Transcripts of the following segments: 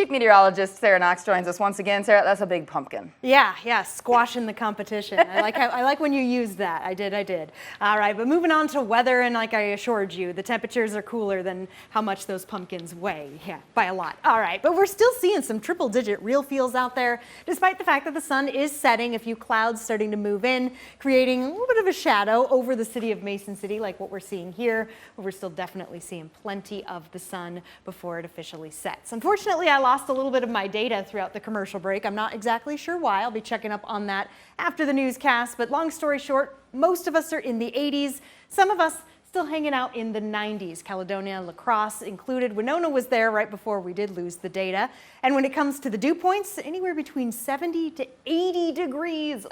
chief meteorologist Sarah Knox joins us once again. Sarah, that's a big pumpkin. Yeah, squashing the competition. I like when you use that. I did. All right, but moving on to weather, and like I assured you, the temperatures are cooler than how much those pumpkins weigh. Yeah, by a lot. All right, but we're still seeing some triple-digit real feels out there, despite the fact that the sun is setting. A few clouds starting to move in, creating a little bit of a shadow over the city of Mason City, like what we're seeing here. But we're still definitely seeing plenty of the sun before it officially sets. Unfortunately, I lost a little bit of my data throughout the commercial break. I'm not exactly sure why. I'll be checking up on that after the newscast. But long story short, most of us are in the 80s. Some of us still hanging out in the 90s. Caledonia, La Crosse included. Winona was there right before we did lose the data. And when it comes to the dew points, anywhere between 70 to 80 degrees.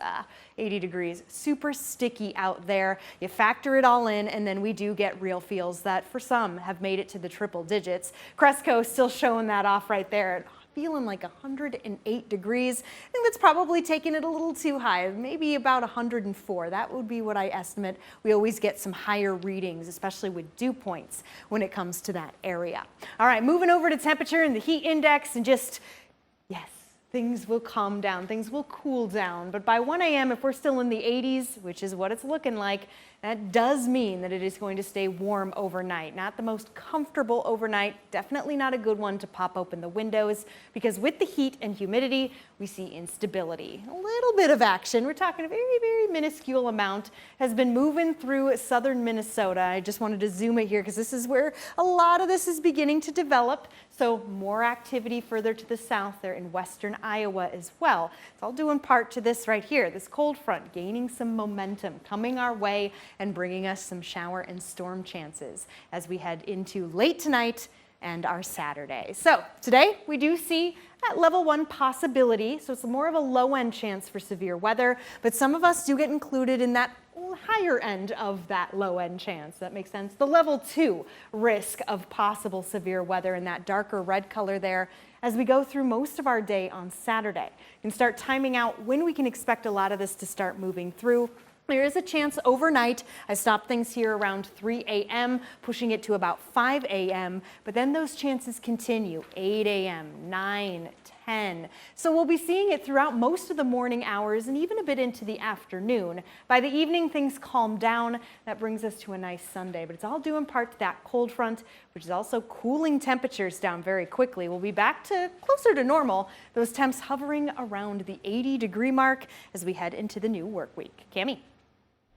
80 degrees, super sticky out there. You factor it all in, and then we do get real feels that for some have made it to the triple digits. Cresco still showing that off right there. Feeling like 108 degrees. I think that's probably taking it a little too high, maybe about 104. That would be what I estimate. We always get some higher readings, especially with dew points when it comes to that area. All right, moving over to temperature and the heat index, and just, yes, things will calm down, things will cool down. But by 1 a.m., if we're still in the 80s, which is what it's looking like, that does mean that it is going to stay warm overnight. Not the most comfortable overnight, definitely not a good one to pop open the windows, because with the heat and humidity, we see instability. A little bit of action, we're talking a very, very minuscule amount, has been moving through southern Minnesota. I just wanted to zoom it here because this is where a lot of this is beginning to develop. So more activity further to the south there in western Iowa as well. It's all due in part to this right here, this cold front gaining some momentum, coming our way and bringing us some shower and storm chances as we head into late tonight and our Saturday. So today we do see that level 1 possibility, so it's more of a low end chance for severe weather, but some of us do get included in that higher end of that low end chance. That makes sense. The level 2 risk of possible severe weather in that darker red color there as we go through most of our day on Saturday. You can start timing out when we can expect a lot of this to start moving through. There is a chance overnight. I stopped things here around 3 a.m., pushing it to about 5 a.m., but then those chances continue, 8 a.m., 9, 10. So we'll be seeing it throughout most of the morning hours and even a bit into the afternoon. By the evening, things calm down. That brings us to a nice Sunday, but it's all due in part to that cold front, which is also cooling temperatures down very quickly. We'll be back to closer to normal, those temps hovering around the 80-degree mark as we head into the new work week. Cammie.